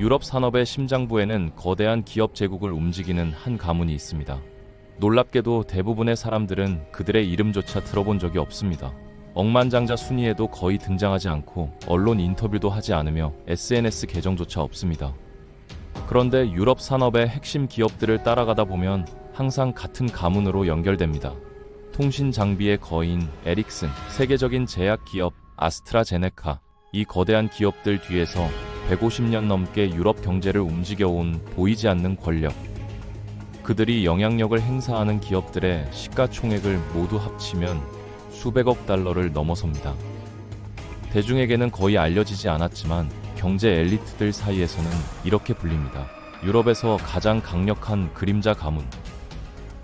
유럽 산업의 심장부에는 거대한 기업 제국을 움직이는 한 가문이 있습니다. 놀랍게도 대부분의 사람들은 그들의 이름조차 들어본 적이 없습니다. 억만장자 순위에도 거의 등장하지 않고 언론 인터뷰도 하지 않으며 SNS 계정조차 없습니다. 그런데 유럽 산업의 핵심 기업들을 따라가다 보면 항상 같은 가문으로 연결됩니다. 통신 장비의 거인 에릭슨, 세계적인 제약 기업 아스트라제네카, 이 거대한 기업들 뒤에서 150년 넘게 유럽 경제를 움직여온 보이지 않는 권력. 그들이 영향력을 행사하는 기업들의 시가총액을 모두 합치면 수백억 달러를 넘어섭니다. 대중에게는 거의 알려지지 않았지만 경제 엘리트들 사이에서는 이렇게 불립니다. 유럽에서 가장 강력한 그림자 가문.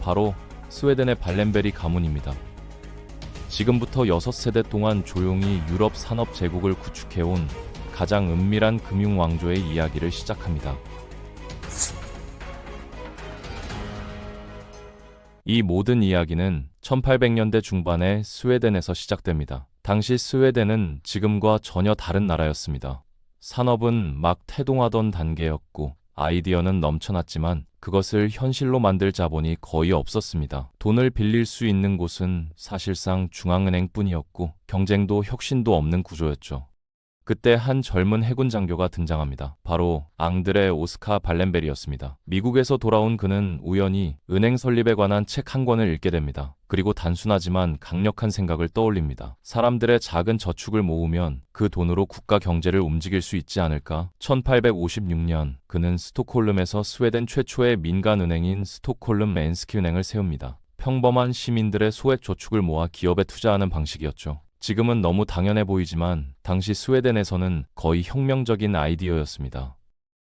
바로 스웨덴의 발렌베리 가문입니다. 지금부터 6세대 동안 조용히 유럽 산업 제국을 구축해온 가장 은밀한 금융 왕조의 이야기를 시작합니다. 이 모든 이야기는 1800년대 중반의 스웨덴에서 시작됩니다. 당시 스웨덴은 지금과 전혀 다른 나라였습니다. 산업은 막 태동하던 단계였고 아이디어는 넘쳐났지만 그것을 현실로 만들 자본이 거의 없었습니다. 돈을 빌릴 수 있는 곳은 사실상 중앙은행뿐이었고 경쟁도 혁신도 없는 구조였죠. 그때 한 젊은 해군 장교가 등장합니다. 바로 앙드레 오스카 발렌베리였습니다. 미국에서 돌아온 그는 우연히 은행 설립에 관한 책 한 권을 읽게 됩니다. 그리고 단순하지만 강력한 생각을 떠올립니다. 사람들의 작은 저축을 모으면 그 돈으로 국가 경제를 움직일 수 있지 않을까? 1856년 그는 스톡홀름에서 스웨덴 최초의 민간은행인 스톡홀름 엔스키은행을 세웁니다. 평범한 시민들의 소액 저축을 모아 기업에 투자하는 방식이었죠. 지금은 너무 당연해 보이지만 당시 스웨덴에서는 거의 혁명적인 아이디어였습니다.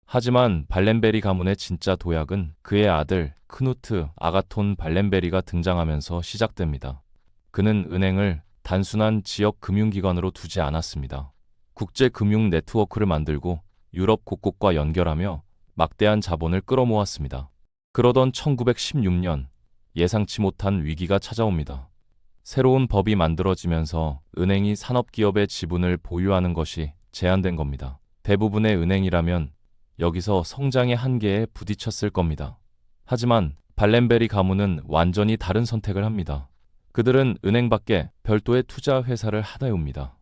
하지만 발렌베리 가문의 진짜 도약은 그의 아들 크누트 아가톤 발렌베리가 등장하면서 시작됩니다. 그는 은행을 단순한 지역 금융기관으로 두지 않았습니다. 국제 금융 네트워크를 만들고 유럽 곳곳과 연결하며 막대한 자본을 끌어모았습니다. 그러던 1916년 예상치 못한 위기가 찾아옵니다. 새로운 법이 만들어지면서 은행이 산업기업의 지분을 보유하는 것이 제한된 겁니다. 대부분의 은행이라면 여기서 성장의 한계에 부딪혔을 겁니다. 하지만 발렌베리 가문은 완전히 다른 선택을 합니다. 그들은 은행 밖에 별도의 투자 회사를 하나입니다.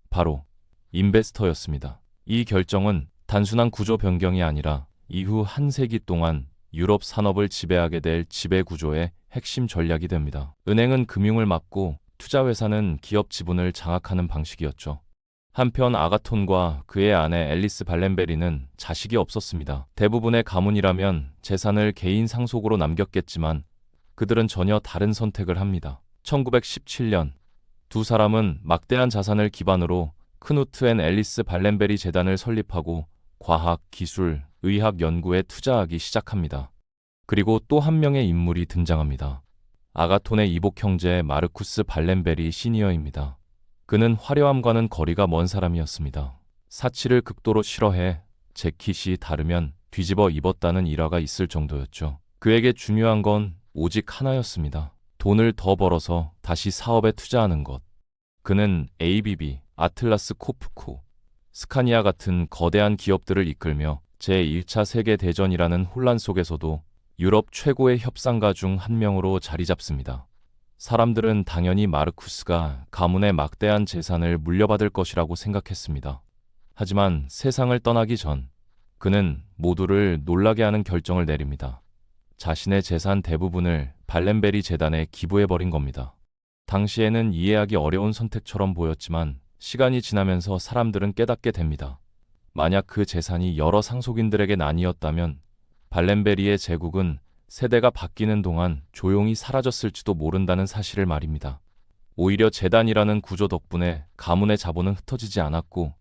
바로 인베스터였습니다. 이 결정은 단순한 구조 변경이 아니라 이후 한 세기 동안 유럽 산업을 지배하게 될 지배구조의 핵심 전략이 됩니다. 은행은 금융을 맡고 투자회사는 기업 지분을 장악하는 방식이었죠. 한편 아가톤과 그의 아내 앨리스 발렌베리는 자식이 없었습니다. 대부분의 가문이라면 재산을 개인 상속으로 남겼겠지만 그들은 전혀 다른 선택을 합니다. 1917년 두 사람은 막대한 자산을 기반으로 크누트 앤 앨리스 발렌베리 재단을 설립하고 과학, 기술, 의학 연구에 투자하기 시작합니다. 그리고 또 한 명의 인물이 등장합니다. 아가톤의 이복 형제 마르쿠스 발렌베리 시니어입니다. 그는 화려함과는 거리가 먼 사람이었습니다. 사치를 극도로 싫어해 재킷이 다르면 뒤집어 입었다는 일화가 있을 정도였죠. 그에게 중요한 건 오직 하나였습니다. 돈을 더 벌어서 다시 사업에 투자하는 것. 그는 ABB, 아틀라스 코프코, 스카니아 같은 거대한 기업들을 이끌며 제1차 세계대전이라는 혼란 속에서도 유럽 최고의 협상가 중 한 명으로 자리 잡습니다. 사람들은 당연히 마르쿠스가 가문의 막대한 재산을 물려받을 것이라고 생각했습니다. 하지만 세상을 떠나기 전 그는 모두를 놀라게 하는 결정을 내립니다. 자신의 재산 대부분을 발렌베리 재단에 기부해버린 겁니다. 당시에는 이해하기 어려운 선택처럼 보였지만 시간이 지나면서 사람들은 깨닫게 됩니다. 만약 그 재산이 여러 상속인들에게 나뉘었다면 발렌베리의 제국은 세대가 바뀌는 동안 조용히 사라졌을지도 모른다는 사실을 말입니다. 오히려 재단이라는 구조 덕분에 가문의 자본은 흩어지지 않았고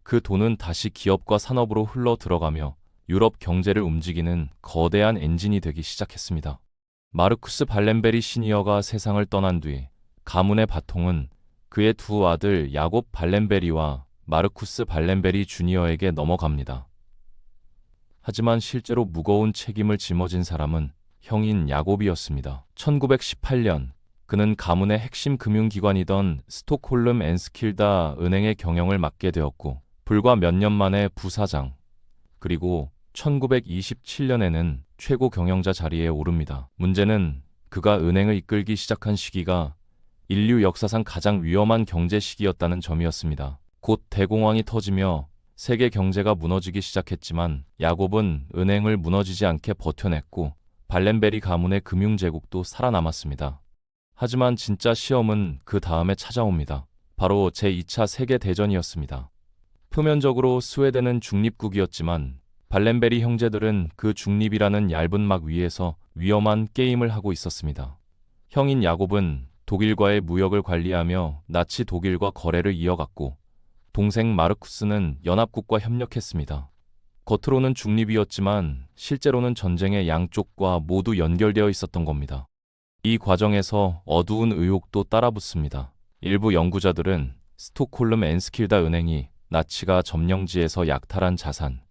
그 돈은 다시 기업과 산업으로 흘러 들어가며 유럽 경제를 움직이는 거대한 엔진이 되기 시작했습니다. 마르쿠스 발렌베리 시니어가 세상을 떠난 뒤 가문의 바통은 그의 두 아들 야곱 발렌베리와 마르쿠스 발렌베리 주니어에게 넘어갑니다. 하지만 실제로 무거운 책임을 짊어진 사람은 형인 야곱이었습니다. 1918년 그는 가문의 핵심 금융기관이던 스톡홀름 엔스킬다 은행의 경영을 맡게 되었고 불과 몇 년 만에 부사장, 그리고 1927년에는 최고 경영자 자리에 오릅니다. 문제는 그가 은행을 이끌기 시작한 시기가 인류 역사상 가장 위험한 경제 시기였다는 점이었습니다. 곧 대공황이 터지며 세계 경제가 무너지기 시작했지만 야곱은 은행을 무너지지 않게 버텨냈고 발렌베리 가문의 금융제국도 살아남았습니다. 하지만 진짜 시험은 그 다음에 찾아옵니다. 바로 제2차 세계대전이었습니다. 표면적으로 스웨덴은 중립국이었지만 발렌베리 형제들은 그 중립이라는 얇은 막 위에서 위험한 게임을 하고 있었습니다. 형인 야곱은 독일과의 무역을 관리하며 나치 독일과 거래를 이어갔고 동생 마르쿠스는 연합국과 협력했습니다. 겉으로는 중립이었지만 실제로는 전쟁의 양쪽과 모두 연결되어 있었던 겁니다. 이 과정에서 어두운 의혹도 따라붙습니다. 일부 연구자들은 스톡홀름 엔스킬다 은행이 나치가 점령지에서 약탈한 자산,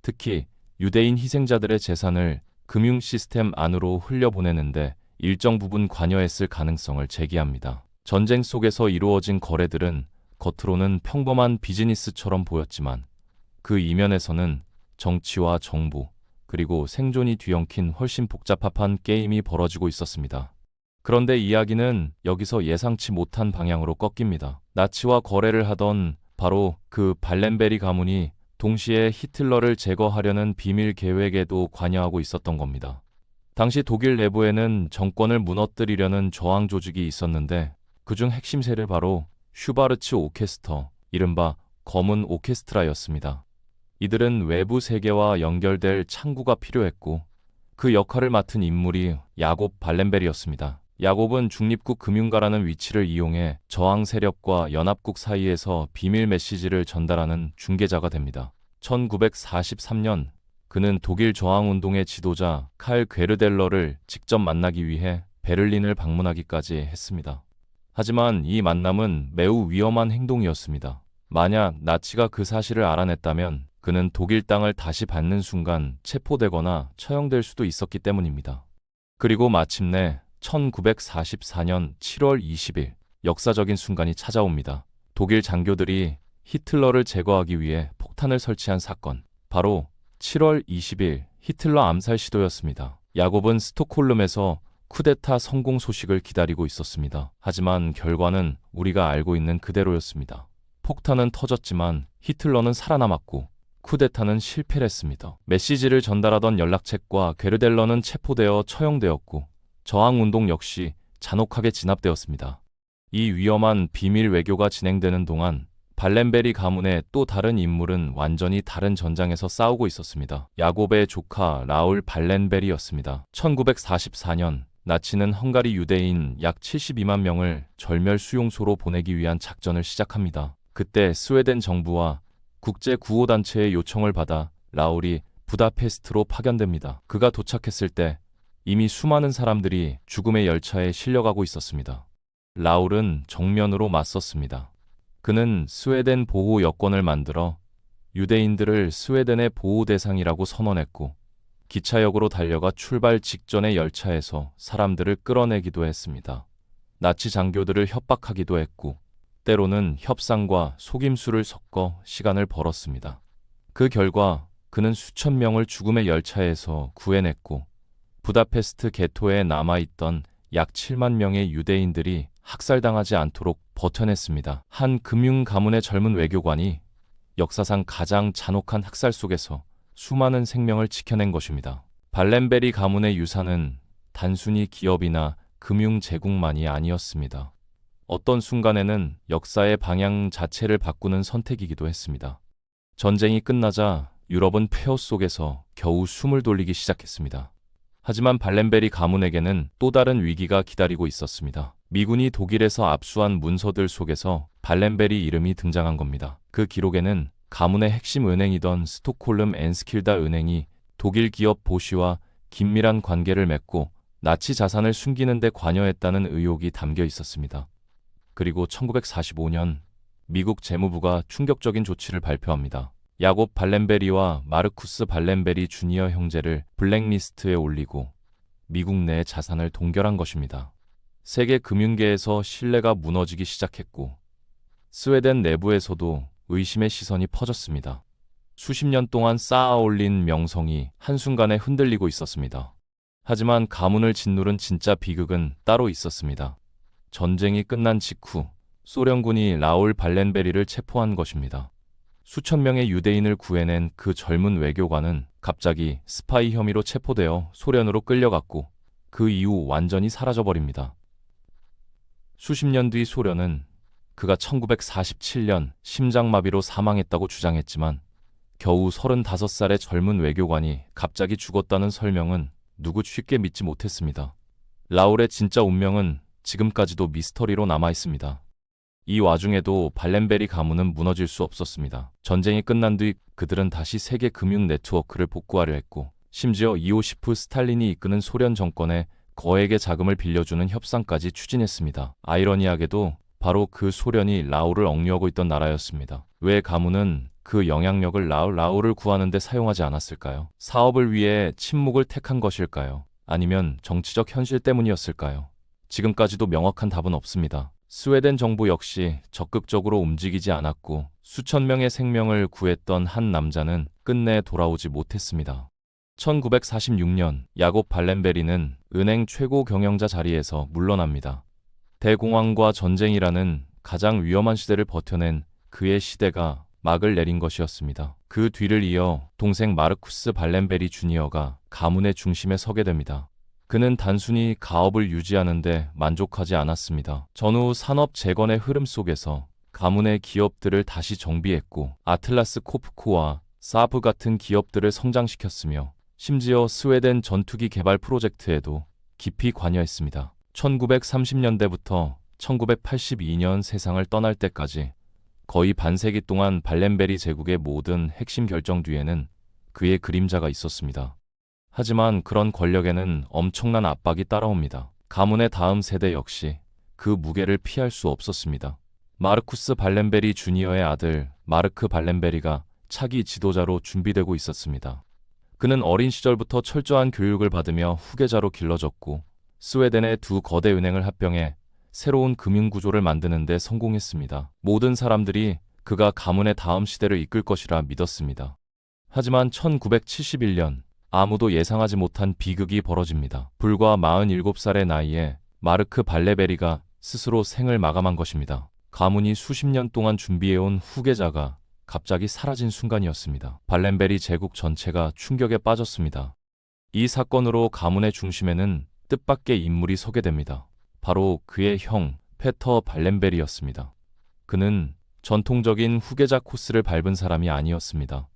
특히 유대인 희생자들의 재산을 금융 시스템 안으로 흘려보내는데 일정 부분 관여했을 가능성을 제기합니다. 전쟁 속에서 이루어진 거래들은 겉으로는 평범한 비즈니스처럼 보였지만 그 이면에서는 정치와 정부, 그리고 생존이 뒤엉킨 훨씬 복잡한 게임이 벌어지고 있었습니다. 그런데 이야기는 여기서 예상치 못한 방향으로 꺾입니다. 나치와 거래를 하던 바로 그 발렌베리 가문이 동시에 히틀러를 제거하려는 비밀 계획에도 관여하고 있었던 겁니다. 당시 독일 내부에는 정권을 무너뜨리려는 저항 조직이 있었는데 그중 핵심 세를 바로 슈바르츠 오케스터, 이른바 검은 오케스트라였습니다. 이들은 외부 세계와 연결될 창구가 필요했고 그 역할을 맡은 인물이 야곱 발렌베리였습니다. 야곱은 중립국 금융가라는 위치를 이용해 저항 세력과 연합국 사이에서 비밀 메시지를 전달하는 중개자가 됩니다. 1943년 그는 독일 저항운동의 지도자 칼 괴르델러를 직접 만나기 위해 베를린을 방문하기까지 했습니다. 하지만 이 만남은 매우 위험한 행동이었습니다. 만약 나치가 그 사실을 알아냈다면 그는 독일 땅을 다시 받는 순간 체포되거나 처형될 수도 있었기 때문입니다. 그리고 마침내 1944년 7월 20일 역사적인 순간이 찾아옵니다. 독일 장교들이 히틀러를 제거하기 위해 폭탄을 설치한 사건. 바로 7월 20일 히틀러 암살 시도였습니다. 야곱은 스톡홀름에서 쿠데타 성공 소식을 기다리고 있었습니다. 하지만 결과는 우리가 알고 있는 그대로였습니다. 폭탄은 터졌지만 히틀러는 살아남았고 쿠데타는 실패를 했습니다. 메시지를 전달하던 연락책과 게르델러는 체포되어 처형되었고 저항운동 역시 잔혹하게 진압되었습니다. 이 위험한 비밀 외교가 진행되는 동안 발렌베리 가문의 또 다른 인물은 완전히 다른 전장에서 싸우고 있었습니다. 야곱의 조카 라울 발렌베리였습니다. 1944년 나치는 헝가리 유대인 약 72만 명을 절멸 수용소로 보내기 위한 작전을 시작합니다. 그때 스웨덴 정부와 국제 구호단체의 요청을 받아 라울이 부다페스트로 파견됩니다. 그가 도착했을 때 이미 수많은 사람들이 죽음의 열차에 실려가고 있었습니다. 라울은 정면으로 맞섰습니다. 그는 스웨덴 보호 여권을 만들어 유대인들을 스웨덴의 보호 대상이라고 선언했고 기차역으로 달려가 출발 직전의 열차에서 사람들을 끌어내기도 했습니다. 나치 장교들을 협박하기도 했고 때로는 협상과 속임수를 섞어 시간을 벌었습니다. 그 결과 그는 수천 명을 죽음의 열차에서 구해냈고 부다페스트 게토에 남아있던 약 7만 명의 유대인들이 학살당하지 않도록 버텨냈습니다. 한 금융 가문의 젊은 외교관이 역사상 가장 잔혹한 학살 속에서 수많은 생명을 지켜낸 것입니다. 발렌베리 가문의 유산은 단순히 기업이나 금융 제국만이 아니었습니다. 어떤 순간에는 역사의 방향 자체를 바꾸는 선택이기도 했습니다. 전쟁이 끝나자 유럽은 폐허 속에서 겨우 숨을 돌리기 시작했습니다. 하지만 발렌베리 가문에게는 또 다른 위기가 기다리고 있었습니다. 미군이 독일에서 압수한 문서들 속에서 발렌베리 이름이 등장한 겁니다. 그 기록에는 가문의 핵심 은행이던 스톡홀름 엔스킬다 은행이 독일 기업 보쉬와 긴밀한 관계를 맺고 나치 자산을 숨기는 데 관여했다는 의혹이 담겨 있었습니다. 그리고 1945년 미국 재무부가 충격적인 조치를 발표합니다. 야곱 발렌베리와 마르쿠스 발렌베리 주니어 형제를 블랙리스트에 올리고 미국 내 자산을 동결한 것입니다. 세계 금융계에서 신뢰가 무너지기 시작했고 스웨덴 내부에서도 의심의 시선이 퍼졌습니다. 수십 년 동안 쌓아 올린 명성이 한순간에 흔들리고 있었습니다. 하지만 가문을 짓누른 진짜 비극은 따로 있었습니다. 전쟁이 끝난 직후 소련군이 라울 발렌베리를 체포한 것입니다. 수천 명의 유대인을 구해낸 그 젊은 외교관은 갑자기 스파이 혐의로 체포되어 소련으로 끌려갔고 그 이후 완전히 사라져버립니다. 수십 년 뒤 소련은 그가 1947년 심장마비로 사망했다고 주장했지만 겨우 35살의 젊은 외교관이 갑자기 죽었다는 설명은 누구 쉽게 믿지 못했습니다. 라울의 진짜 운명은 지금까지도 미스터리로 남아 있습니다. 이 와중에도 발렌베리 가문은 무너질 수 없었습니다. 전쟁이 끝난 뒤 그들은 다시 세계 금융 네트워크를 복구하려 했고, 심지어 이오시프 스탈린이 이끄는 소련 정권에 거액의 자금을 빌려주는 협상까지 추진했습니다. 아이러니하게도 바로 그 소련이 라울을 억류하고 있던 나라였습니다. 왜 가문은 그 영향력을 라울을 구하는 데 사용하지 않았을까요? 사업을 위해 침묵을 택한 것일까요? 아니면 정치적 현실 때문이었을까요? 지금까지도 명확한 답은 없습니다. 스웨덴 정부 역시 적극적으로 움직이지 않았고 수천 명의 생명을 구했던 한 남자는 끝내 돌아오지 못했습니다. 1946년 야곱 발렌베리는 은행 최고 경영자 자리에서 물러납니다. 대공황과 전쟁이라는 가장 위험한 시대를 버텨낸 그의 시대가 막을 내린 것이었습니다. 그 뒤를 이어 동생 마르쿠스 발렌베리 주니어가 가문의 중심에 서게 됩니다. 그는 단순히 가업을 유지하는 데 만족하지 않았습니다. 전후 산업 재건의 흐름 속에서 가문의 기업들을 다시 정비했고 아틀라스 코프코와 사프 같은 기업들을 성장시켰으며 심지어 스웨덴 전투기 개발 프로젝트에도 깊이 관여했습니다. 1930년대부터 1982년 세상을 떠날 때까지 거의 반세기 동안 발렌베리 제국의 모든 핵심 결정 뒤에는 그의 그림자가 있었습니다. 하지만 그런 권력에는 엄청난 압박이 따라옵니다. 가문의 다음 세대 역시 그 무게를 피할 수 없었습니다. 마르쿠스 발렌베리 주니어의 아들 마르크 발렌베리가 차기 지도자로 준비되고 있었습니다. 그는 어린 시절부터 철저한 교육을 받으며 후계자로 길러졌고 스웨덴의 두 거대 은행을 합병해 새로운 금융구조를 만드는 데 성공했습니다. 모든 사람들이 그가 가문의 다음 시대를 이끌 것이라 믿었습니다. 하지만 1971년 아무도 예상하지 못한 비극이 벌어집니다. 불과 47살의 나이에 마르크 발레베리가 스스로 생을 마감한 것입니다. 가문이 수십 년 동안 준비해온 후계자가 갑자기 사라진 순간이었습니다. 발렌베리 제국 전체가 충격에 빠졌습니다. 이 사건으로 가문의 중심에는 뜻밖의 인물이 서게 됩니다. 바로 그의 형 페터 발렌베리였습니다. 그는 전통적인 후계자 코스를 밟은 사람이 아니었습니다.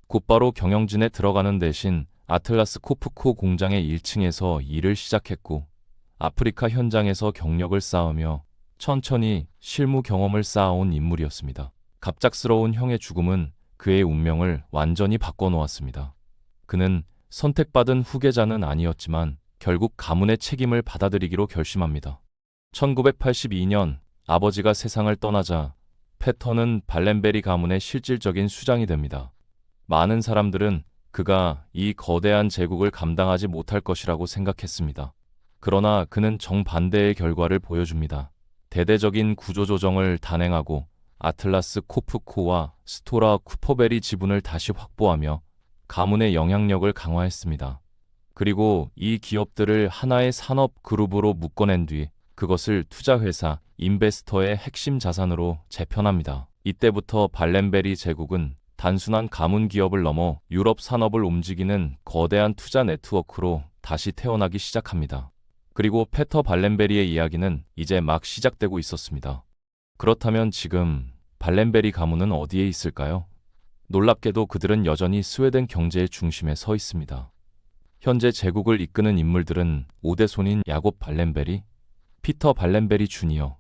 곧바로 경영진에 들어가는 대신 아틀라스 코프코 공장의 1층에서 일을 시작했고 아프리카 현장에서 경력을 쌓으며 천천히 실무 경험을 쌓아온 인물이었습니다. 갑작스러운 형의 죽음은 그의 운명을 완전히 바꿔놓았습니다. 그는 선택받은 후계자는 아니었지만 결국 가문의 책임을 받아들이기로 결심합니다. 1982년 아버지가 세상을 떠나자 페터는 발렌베리 가문의 실질적인 수장이 됩니다. 많은 사람들은 그가 이 거대한 제국을 감당하지 못할 것이라고 생각했습니다. 그러나 그는 정반대의 결과를 보여줍니다. 대대적인 구조조정을 단행하고 아틀라스 코프코와 스토라 쿠퍼베리 지분을 다시 확보하며 가문의 영향력을 강화했습니다. 그리고 이 기업들을 하나의 산업 그룹으로 묶어낸 뒤 그것을 투자회사 인베스터의 핵심 자산으로 재편합니다. 이때부터 발렌베리 제국은 단순한 가문 기업을 넘어 유럽 산업을 움직이는 거대한 투자 네트워크로 다시 태어나기 시작합니다. 그리고 페터 발렌베리의 이야기는 이제 막 시작되고 있었습니다. 그렇다면 지금 발렌베리 가문은 어디에 있을까요? 놀랍게도 그들은 여전히 스웨덴 경제의 중심에 서 있습니다. 현재 제국을 이끄는 인물들은 오대손인 야곱 발렌베리, 피터 발렌베리 주니어,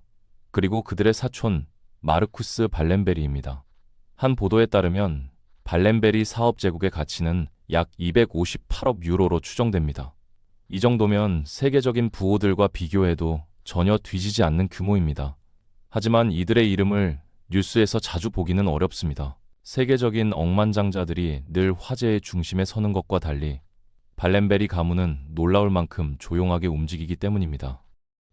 그리고 그들의 사촌 마르쿠스 발렌베리입니다. 한 보도에 따르면 발렌베리 사업 제국의 가치는 약 258억 유로로 추정됩니다. 이 정도면 세계적인 부호들과 비교해도 전혀 뒤지지 않는 규모입니다. 하지만 이들의 이름을 뉴스에서 자주 보기는 어렵습니다. 세계적인 억만장자들이 늘 화제의 중심에 서는 것과 달리 발렌베리 가문은 놀라울 만큼 조용하게 움직이기 때문입니다.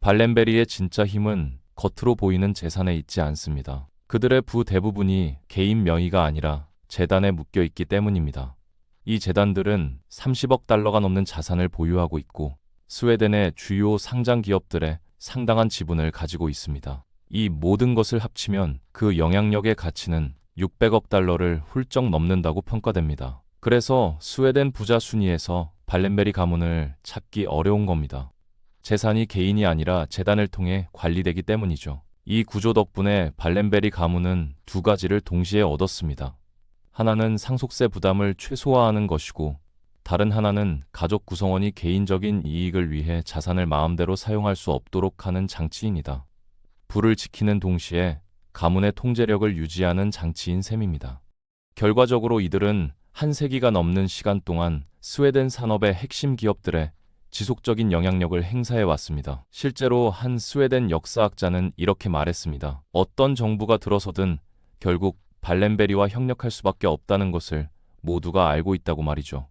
발렌베리의 진짜 힘은 겉으로 보이는 재산에 있지 않습니다. 그들의 부 대부분이 개인 명의가 아니라 재단에 묶여 있기 때문입니다. 이 재단들은 30억 달러가 넘는 자산을 보유하고 있고 스웨덴의 주요 상장 기업들의 상당한 지분을 가지고 있습니다. 이 모든 것을 합치면 그 영향력의 가치는 600억 달러를 훌쩍 넘는다고 평가됩니다. 그래서 스웨덴 부자 순위에서 발렌베리 가문을 찾기 어려운 겁니다. 재산이 개인이 아니라 재단을 통해 관리되기 때문이죠. 이 구조 덕분에 발렌베리 가문은 두 가지를 동시에 얻었습니다. 하나는 상속세 부담을 최소화하는 것이고 다른 하나는 가족 구성원이 개인적인 이익을 위해 자산을 마음대로 사용할 수 없도록 하는 장치입니다. 부를 지키는 동시에 가문의 통제력을 유지하는 장치인 셈입니다. 결과적으로 이들은 한 세기가 넘는 시간 동안 스웨덴 산업의 핵심 기업들의 지속적인 영향력을 행사해 왔습니다. 실제로 한 스웨덴 역사학자는 이렇게 말했습니다. 어떤 정부가 들어서든 결국 발렌베리와 협력할 수밖에 없다는 것을 모두가 알고 있다고 말이죠.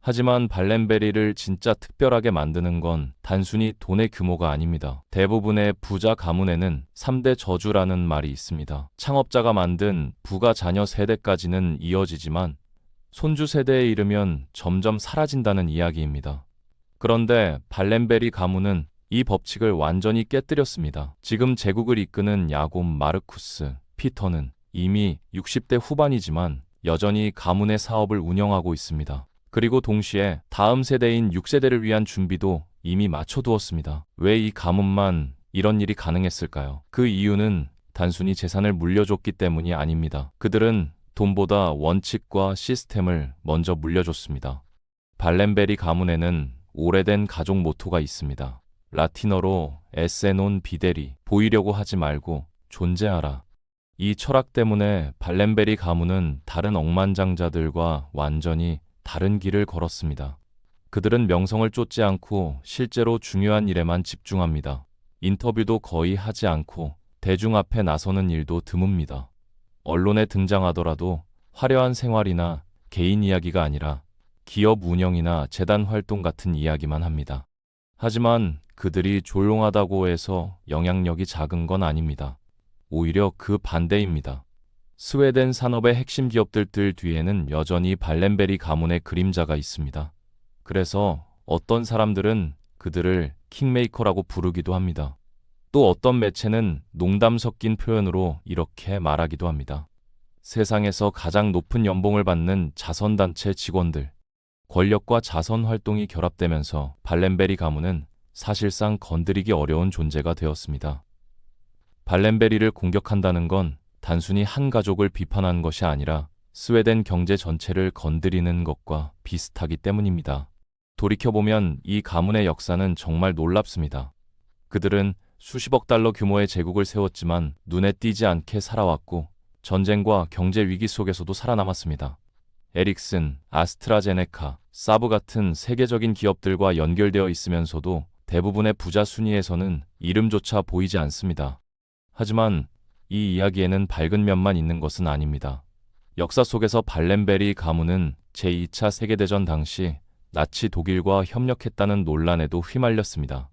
하지만 발렌베리를 진짜 특별하게 만드는 건 단순히 돈의 규모가 아닙니다. 대부분의 부자 가문에는 3대 저주라는 말이 있습니다. 창업자가 만든 부가 자녀 세대까지는 이어지지만 손주 세대에 이르면 점점 사라진다는 이야기입니다. 그런데 발렌베리 가문은 이 법칙을 완전히 깨뜨렸습니다. 지금 제국을 이끄는 야곱 마르쿠스 피터는 이미 60대 후반이지만 여전히 가문의 사업을 운영하고 있습니다. 그리고 동시에 다음 세대인 6세대를 위한 준비도 이미 마쳐두었습니다. 왜 이 가문만 이런 일이 가능했을까요? 그 이유는 단순히 재산을 물려줬기 때문이 아닙니다. 그들은 돈보다 원칙과 시스템을 먼저 물려줬습니다. 발렌베리 가문에는 오래된 가족 모토가 있습니다. 라틴어로 에세 논 비데리, 보이려고 하지 말고 존재하라. 이 철학 때문에 발렌베리 가문은 다른 억만장자들과 완전히 다른 길을 걸었습니다. 그들은 명성을 쫓지 않고 실제로 중요한 일에만 집중합니다. 인터뷰도 거의 하지 않고 대중 앞에 나서는 일도 드뭅니다. 언론에 등장하더라도 화려한 생활이나 개인 이야기가 아니라 기업 운영이나 재단 활동 같은 이야기만 합니다. 하지만 그들이 조용하다고 해서 영향력이 작은 건 아닙니다. 오히려 그 반대입니다. 스웨덴 산업의 핵심 기업들 뒤에는 여전히 발렌베리 가문의 그림자가 있습니다. 그래서 어떤 사람들은 그들을 킹메이커라고 부르기도 합니다. 또 어떤 매체는 농담 섞인 표현으로 이렇게 말하기도 합니다. 세상에서 가장 높은 연봉을 받는 자선단체 직원들. 권력과 자선 활동이 결합되면서 발렌베리 가문은 사실상 건드리기 어려운 존재가 되었습니다. 발렌베리를 공격한다는 건 단순히 한 가족을 비판한 것이 아니라 스웨덴 경제 전체를 건드리는 것과 비슷하기 때문입니다. 돌이켜보면 이 가문의 역사는 정말 놀랍습니다. 그들은 수십억 달러 규모의 제국을 세웠지만 눈에 띄지 않게 살아왔고 전쟁과 경제 위기 속에서도 살아남았습니다. 에릭슨, 아스트라제네카, 사브 같은 세계적인 기업들과 연결되어 있으면서도 대부분의 부자 순위에서는 이름조차 보이지 않습니다. 하지만 이 이야기에는 밝은 면만 있는 것은 아닙니다. 역사 속에서 발렌베리 가문은 제2차 세계대전 당시 나치 독일과 협력했다는 논란에도 휘말렸습니다.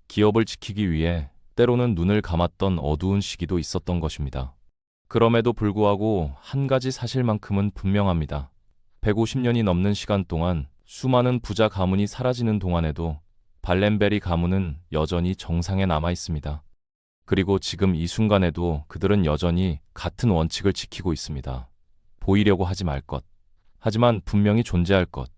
기업을 지키기 위해 때로는 눈을 감았던 어두운 시기도 있었던 것입니다. 그럼에도 불구하고 한 가지 사실만큼은 분명합니다. 150년이 넘는 시간 동안 수많은 부자 가문이 사라지는 동안에도 발렌베리 가문은 여전히 정상에 남아 있습니다. 그리고 지금 이 순간에도 그들은 여전히 같은 원칙을 지키고 있습니다. 보이려고 하지 말 것. 하지만 분명히 존재할 것.